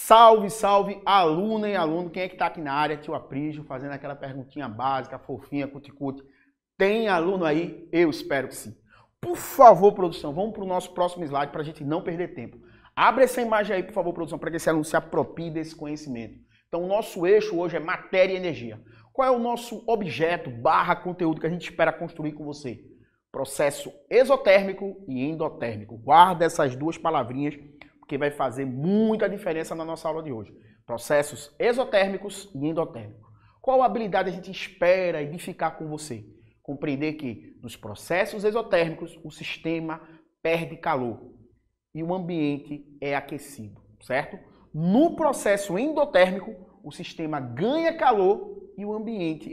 Salve, salve, aluna e aluno. Quem é que tá aqui na área? Tio Aprígio, fazendo aquela perguntinha básica, fofinha, cuticute. Tem aluno aí? Eu espero que sim. Por favor, produção, vamos para o nosso próximo slide para a gente não perder tempo. Abre essa imagem aí, por favor, produção, para que esse aluno se aproprie desse conhecimento. Então, o nosso eixo hoje é matéria e energia. Qual é o nosso objeto / conteúdo que a gente espera construir com você? Processo exotérmico e endotérmico. Guarda essas duas palavrinhas, porque vai fazer muita diferença na nossa aula de hoje. Processos exotérmicos e endotérmicos. Qual habilidade a gente espera edificar com você? Compreender que nos processos exotérmicos o sistema perde calor e o ambiente é aquecido, certo? No processo endotérmico o sistema ganha calor e o ambiente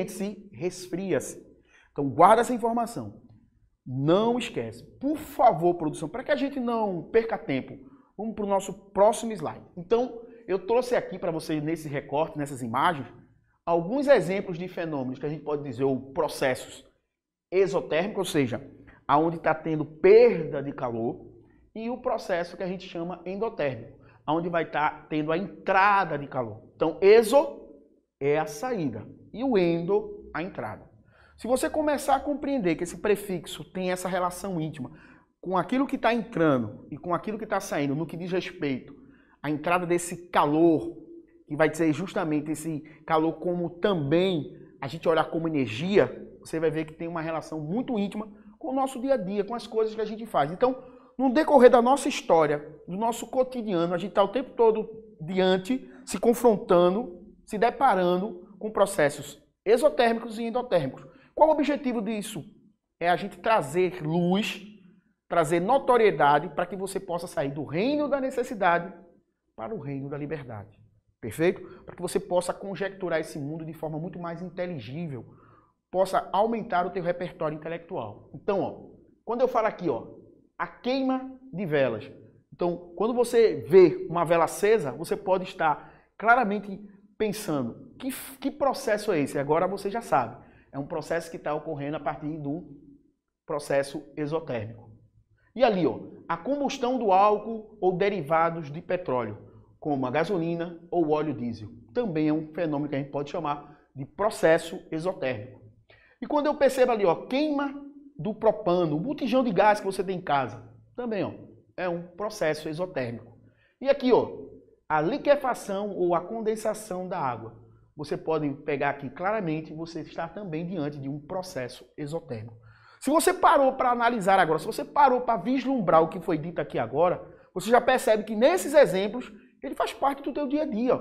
se resfria-se. Então guarda essa informação. Não esquece. Por favor, produção, para que a gente não perca tempo, vamos para o nosso próximo slide. Então, eu trouxe aqui para vocês, nesse recorte, nessas imagens, alguns exemplos de fenômenos que a gente pode dizer, ou processos exotérmicos, ou seja, aonde está tendo perda de calor, e o processo que a gente chama endotérmico, onde vai estar tendo a entrada de calor. Então, exo é a saída e o endo, a entrada. Se você começar a compreender que esse prefixo tem essa relação íntima com aquilo que está entrando e com aquilo que está saindo, no que diz respeito à entrada desse calor, que vai ser justamente esse calor como também a gente olhar como energia, você vai ver que tem uma relação muito íntima com o nosso dia a dia, com as coisas que a gente faz. Então, no decorrer da nossa história, do nosso cotidiano, a gente está o tempo todo diante, se confrontando, se deparando com processos exotérmicos e endotérmicos. Qual o objetivo disso? É a gente trazer luz, trazer notoriedade para que você possa sair do reino da necessidade para o reino da liberdade. Perfeito? Para que você possa conjecturar esse mundo de forma muito mais inteligível, possa aumentar o teu repertório intelectual. Então, ó, quando eu falo aqui, ó, a queima de velas. Então, quando você vê uma vela acesa, você pode estar claramente pensando, que processo é esse? Agora você já sabe. É um processo que está ocorrendo a partir do processo exotérmico. E ali, ó, a combustão do álcool ou derivados de petróleo, como a gasolina ou o óleo diesel. Também é um fenômeno que a gente pode chamar de processo exotérmico. E quando eu percebo ali, ó, queima do propano, o botijão de gás que você tem em casa, também, ó, é um processo exotérmico. E aqui, ó, a liquefação ou a condensação da água. Você pode pegar aqui claramente, você está também diante de um processo exotérmico. Se você parou para analisar agora, se você parou para vislumbrar o que foi dito aqui agora, você já percebe que nesses exemplos, ele faz parte do teu dia a dia.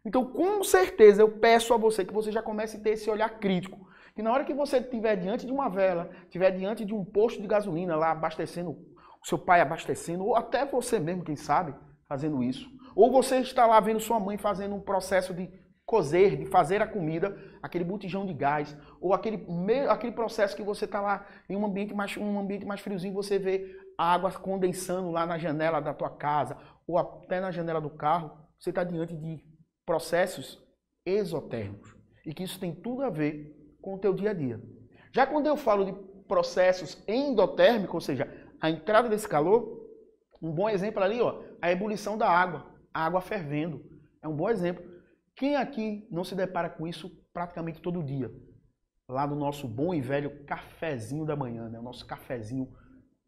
Então, com certeza, eu peço a você que você já comece a ter esse olhar crítico. Que na hora que você estiver diante de uma vela, estiver diante de um posto de gasolina lá abastecendo, o seu pai abastecendo, ou até você mesmo, quem sabe, fazendo isso. Ou você está lá vendo sua mãe fazendo um processo de cozer, de fazer a comida, aquele botijão de gás, ou aquele processo que você está lá em um ambiente mais friozinho, você vê a água condensando lá na janela da tua casa, ou até na janela do carro, você está diante de processos exotérmicos. E que isso tem tudo a ver com o teu dia a dia. Já quando eu falo de processos endotérmicos, ou seja, a entrada desse calor, um bom exemplo ali, ó, a ebulição da água, a água fervendo. É um bom exemplo. Quem aqui não se depara com isso praticamente todo dia? Lá no nosso bom e velho cafezinho da manhã, né? O nosso cafezinho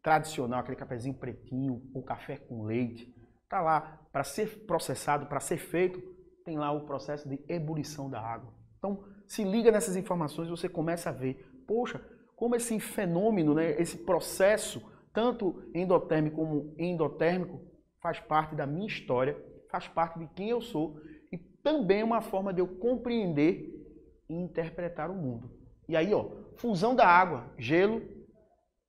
tradicional, aquele cafezinho pretinho, ou café com leite. Tá lá para ser processado, para ser feito, tem lá o processo de ebulição da água. Então, se liga nessas informações e você começa a ver, poxa, como esse fenômeno, né, esse processo, tanto endotérmico como endotérmico, faz parte da minha história, faz parte de quem eu sou, e também é uma forma de eu compreender e interpretar o mundo. E aí, ó, fusão da água, gelo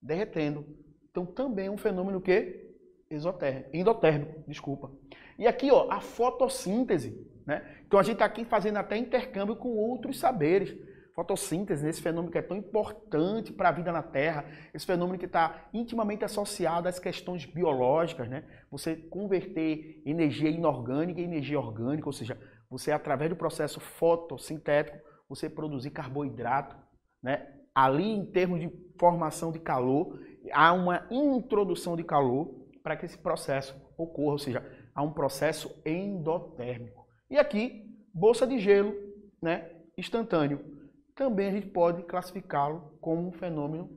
derretendo. Então também é um fenômeno que endotérmico, desculpa. E aqui, ó, a fotossíntese, né? Então a gente está aqui fazendo até intercâmbio com outros saberes. Fotossíntese, esse fenômeno que é tão importante para a vida na Terra, esse fenômeno que está intimamente associado às questões biológicas, né? Você converter energia inorgânica em energia orgânica, ou seja, você através do processo fotossintético, você produzir carboidrato, né? Ali em termos de formação de calor, há uma introdução de calor para que esse processo ocorra, ou seja, a um processo endotérmico. E aqui, bolsa de gelo, né, instantâneo. Também a gente pode classificá-lo como um fenômeno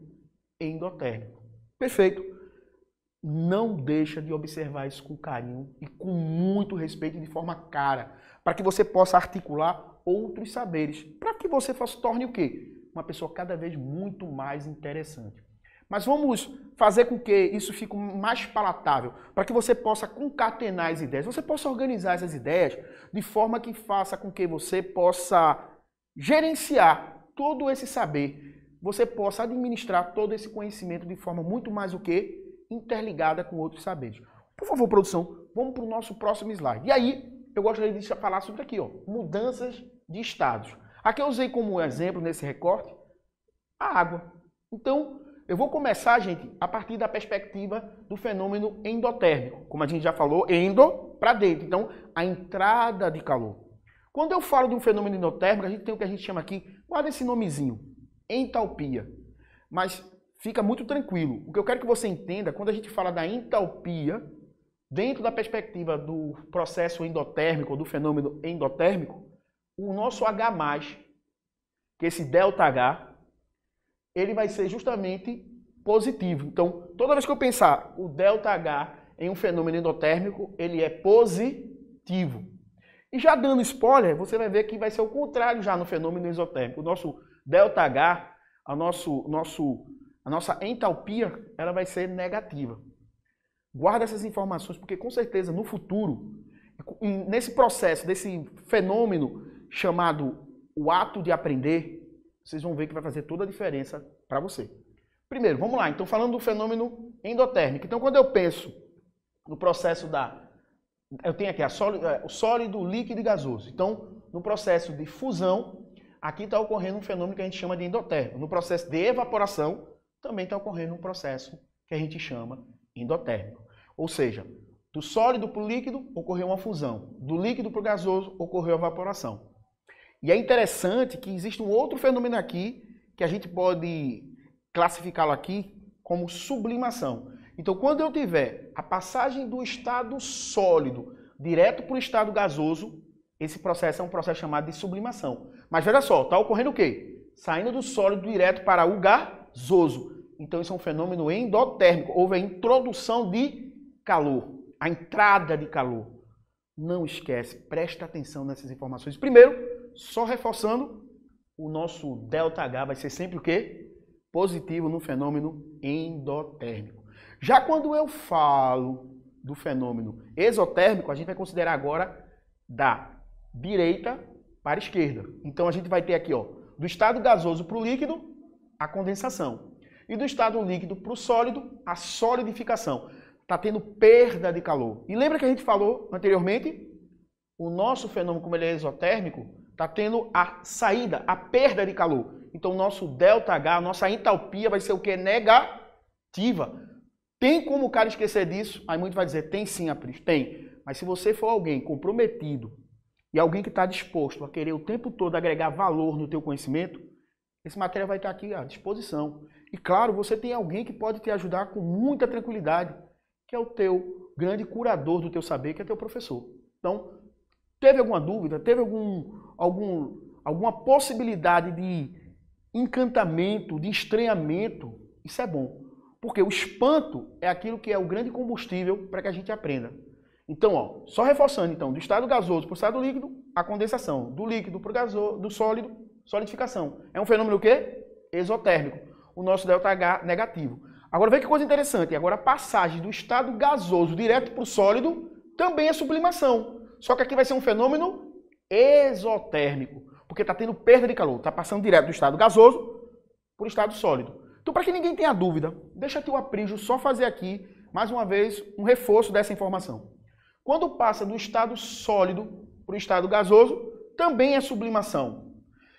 endotérmico. Perfeito. Não deixa de observar isso com carinho e com muito respeito e de forma clara, para que você possa articular outros saberes, para que você se torne o quê? Uma pessoa cada vez muito mais interessante. Mas vamos fazer com que isso fique mais palatável, para que você possa concatenar as ideias, você possa organizar essas ideias de forma que faça com que você possa gerenciar todo esse saber, você possa administrar todo esse conhecimento de forma muito mais o quê? Interligada com outros saberes. Por favor, produção, vamos para o nosso próximo slide. E aí, eu gostaria de falar sobre aqui, ó, mudanças de estados. Aqui eu usei como exemplo, nesse recorte, a água. Então, eu vou começar, gente, a partir da perspectiva do fenômeno endotérmico. Como a gente já falou, endo para dentro. Então, a entrada de calor. Quando eu falo de um fenômeno endotérmico, a gente tem o que a gente chama aqui, guarda esse nomezinho, entalpia. Mas fica muito tranquilo. O que eu quero que você entenda, quando a gente fala da entalpia, dentro da perspectiva do processo endotérmico, ou do fenômeno endotérmico, o nosso H+, que é esse ΔH, ele vai ser justamente positivo. Então, toda vez que eu pensar o ΔH em um fenômeno endotérmico, ele é positivo. E já dando spoiler, você vai ver que vai ser o contrário já no fenômeno exotérmico. O nosso ΔH, a nossa entalpia, ela vai ser negativa. Guarda essas informações, porque com certeza no futuro, nesse processo, desse fenômeno chamado o ato de aprender, vocês vão ver que vai fazer toda a diferença para você. Primeiro, vamos lá. Então, falando do fenômeno endotérmico. Então, quando eu penso no processo eu tenho aqui o sólido, líquido e gasoso. Então, no processo de fusão, aqui está ocorrendo um fenômeno que a gente chama de endotérmico. No processo de evaporação, também está ocorrendo um processo que a gente chama endotérmico. Ou seja, do sólido para o líquido ocorreu uma fusão. Do líquido para o gasoso ocorreu a evaporação. E é interessante que existe um outro fenômeno aqui que a gente pode classificá-lo aqui como sublimação. Então, quando eu tiver a passagem do estado sólido direto para o estado gasoso, esse processo é um processo chamado de sublimação. Mas veja só, está ocorrendo o quê? Saindo do sólido direto para o gasoso. Então, isso é um fenômeno endotérmico. Houve a introdução de calor, a entrada de calor. Não esquece, presta atenção nessas informações. Primeiro, só reforçando, o nosso ΔH vai ser sempre o quê? Positivo no fenômeno endotérmico. Já quando eu falo do fenômeno exotérmico, a gente vai considerar agora da direita para a esquerda. Então a gente vai ter aqui, ó, do estado gasoso para o líquido, a condensação. E do estado líquido para o sólido, a solidificação. Está tendo perda de calor. E lembra que a gente falou anteriormente? O nosso fenômeno, como ele é exotérmico, está tendo a saída, a perda de calor. Então o nosso ΔH, a nossa entalpia vai ser o que? Negativa. Tem como o cara esquecer disso? Aí muito vai dizer, tem sim, Apris, tem. Mas se você for alguém comprometido e alguém que está disposto a querer o tempo todo agregar valor no teu conhecimento, esse material vai estar aqui à disposição. E claro, você tem alguém que pode te ajudar com muita tranquilidade, que é o teu grande curador do teu saber, que é teu professor. Então, teve alguma dúvida? Teve alguma possibilidade de encantamento, de estranhamento? Isso é bom. Porque o espanto é aquilo que é o grande combustível para que a gente aprenda. Então, ó, só reforçando, então, do estado gasoso para o estado líquido, a condensação. Do líquido para o gasoso, do sólido, solidificação. É um fenômeno o quê? Exotérmico. O nosso ΔH negativo. Agora, vê que coisa interessante. Agora, a passagem do estado gasoso direto para o sólido também é sublimação. Só que aqui vai ser um fenômeno exotérmico. Porque está tendo perda de calor. Está passando direto do estado gasoso para o estado sólido. Então, para que ninguém tenha dúvida, deixa aqui o Aprígio só fazer aqui, mais uma vez, um reforço dessa informação. Quando passa do estado sólido para o estado gasoso, também é sublimação.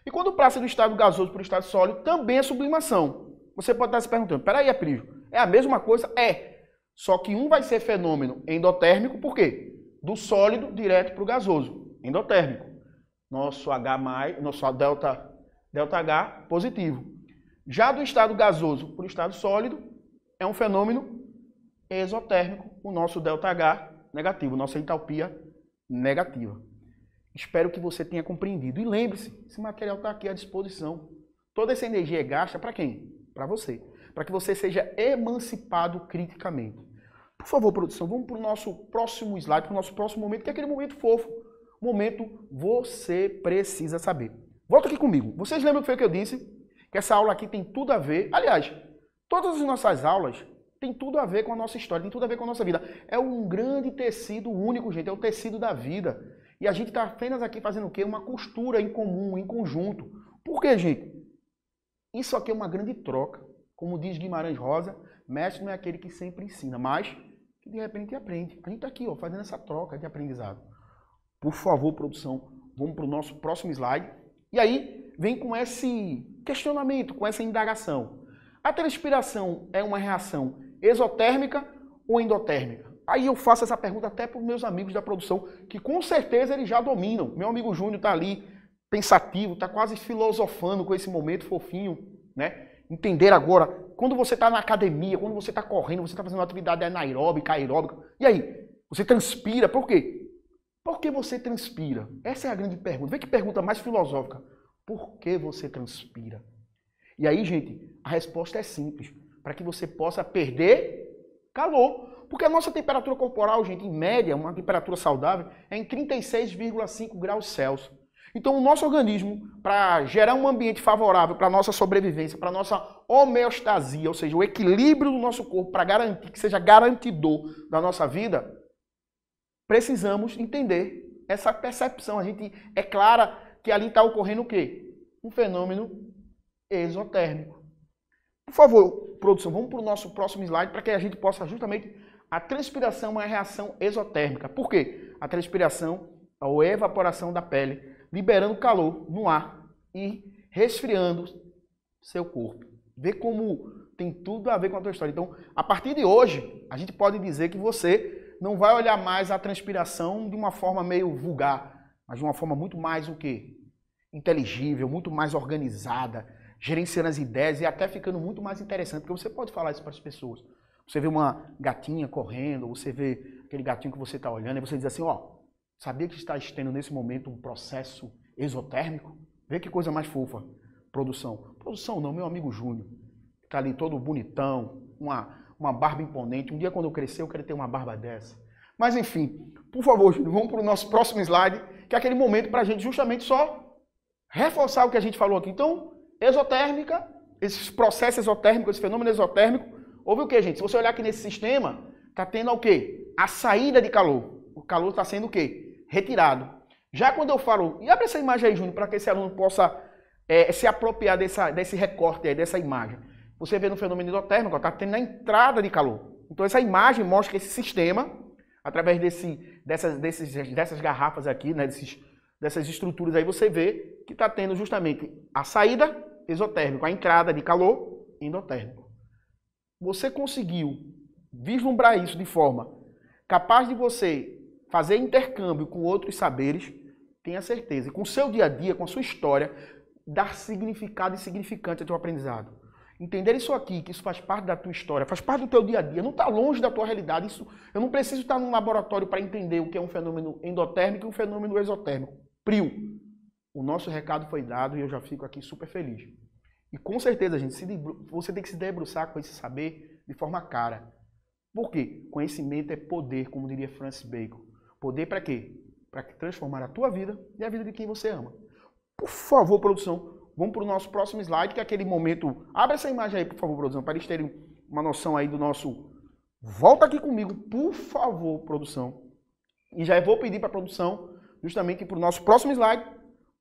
E quando passa do estado gasoso para o estado sólido, também é sublimação. Você pode estar se perguntando, peraí, Aprígio, é a mesma coisa? É. Só que um vai ser fenômeno endotérmico, por quê? Do sólido direto para o gasoso, endotérmico. Nosso ΔH positivo. Já do estado gasoso para o estado sólido, é um fenômeno exotérmico, o nosso ΔH negativo, nossa entalpia negativa. Espero que você tenha compreendido. E lembre-se, esse material está aqui à disposição. Toda essa energia é gasta para quem? Para você. Para que você seja emancipado criticamente. Por favor, produção, vamos para o nosso próximo slide, para o nosso próximo momento, que é aquele momento fofo. Momento você precisa saber. Volta aqui comigo. Vocês lembram que foi o que eu disse? Que essa aula aqui tem tudo a ver. Aliás, todas as nossas aulas têm tudo a ver com a nossa história, tem tudo a ver com a nossa vida. É um grande tecido único, gente. É o tecido da vida. E a gente está apenas aqui fazendo o quê? Uma costura em comum, em conjunto. Por quê, gente? Isso aqui é uma grande troca. Como diz Guimarães Rosa, mestre não é aquele que sempre ensina, mas que de repente aprende. A gente está aqui, ó, fazendo essa troca de aprendizado. Por favor, produção, vamos para o nosso próximo slide. E aí, vem com esse questionamento, com essa indagação. A transpiração é uma reação exotérmica ou endotérmica? Aí eu faço essa pergunta até para os meus amigos da produção, que com certeza eles já dominam. Meu amigo Júnior está ali, pensativo, está quase filosofando com esse momento fofinho, né? Entender agora, quando você está na academia, quando você está correndo, você está fazendo uma atividade anaeróbica, aeróbica, e aí? Você transpira, por quê? Por que você transpira? Essa é a grande pergunta. Vê que pergunta mais filosófica. Por que você transpira? E aí, gente, a resposta é simples. Para que você possa perder calor. Porque a nossa temperatura corporal, gente, em média, uma temperatura saudável, é em 36,5 graus Celsius. Então, o nosso organismo, para gerar um ambiente favorável para a nossa sobrevivência, para a nossa homeostasia, ou seja, o equilíbrio do nosso corpo, para garantir que seja garantidor da nossa vida, precisamos entender essa percepção. A gente é clara que ali está ocorrendo o quê? Um fenômeno exotérmico. Por favor, produção, vamos para o nosso próximo slide para que a gente possa justamente... A transpiração é uma reação exotérmica. Por quê? A transpiração é a evaporação da pele, liberando calor no ar e resfriando seu corpo. Vê como tem tudo a ver com a tua história. Então, a partir de hoje, a gente pode dizer que você não vai olhar mais a transpiração de uma forma meio vulgar, mas de uma forma muito mais o quê? Inteligível, muito mais organizada, gerenciando as ideias e até ficando muito mais interessante, porque você pode falar isso para as pessoas. Você vê uma gatinha correndo, você vê aquele gatinho que você está olhando, e você diz assim, ó, sabia que está tendo nesse momento um processo exotérmico? Vê que coisa mais fofa. Produção. Produção não, meu amigo Júnior. Está ali todo bonitão, uma barba imponente. Um dia quando eu crescer eu quero ter uma barba dessa. Mas enfim, por favor, Júnior, vamos para o nosso próximo slide, que é aquele momento para a gente justamente só reforçar o que a gente falou aqui. Então, exotérmica, esses processos exotérmicos, esse fenômeno exotérmico, houve o que, gente? Se você olhar aqui nesse sistema, está tendo o quê? A saída de calor. O calor está sendo o quê? Retirado. Já quando eu falo... E abre essa imagem aí, Júnior, para que esse aluno possa se apropriar desse recorte aí, dessa imagem. Você vê no fenômeno endotérmico, está tendo a entrada de calor. Então essa imagem mostra que esse sistema, através dessas garrafas aqui, né, dessas estruturas aí, você vê que está tendo justamente a saída exotérmica, a entrada de calor endotérmico. Você conseguiu vislumbrar isso de forma capaz de você fazer intercâmbio com outros saberes, tenha certeza. E com o seu dia a dia, com a sua história, dar significado e significante ao teu aprendizado. Entender isso aqui, que isso faz parte da tua história, faz parte do teu dia a dia, não está longe da tua realidade. Isso, eu não preciso estar num laboratório para entender o que é um fenômeno endotérmico e um fenômeno exotérmico. Prio. O nosso recado foi dado e eu já fico aqui super feliz. E com certeza, gente, você tem que se debruçar com esse saber de forma cara. Por quê? Conhecimento é poder, como diria Francis Bacon. Poder para quê? Para transformar a tua vida e a vida de quem você ama. Por favor, produção, vamos para o nosso próximo slide, que é aquele momento... Abre essa imagem aí, por favor, produção, para eles terem uma noção aí do nosso... Volta aqui comigo, por favor, produção. E já vou pedir para a produção, justamente para o nosso próximo slide,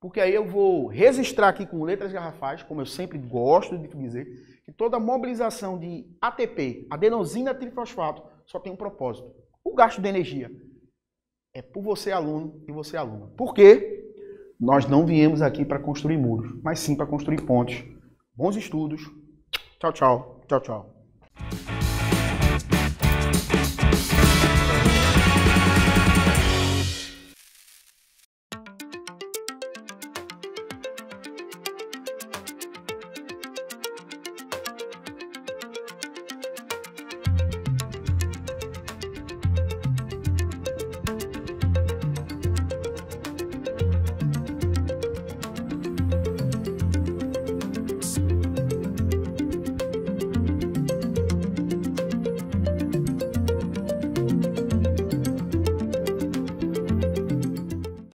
porque aí eu vou registrar aqui com letras garrafais, como eu sempre gosto de dizer, que toda mobilização de ATP, adenosina trifosfato, só tem um propósito. O gasto de energia é por você, aluno, e você, aluna. Por quê? Nós não viemos aqui para construir muros, mas sim para construir pontes. Bons estudos. Tchau, tchau. Tchau, tchau.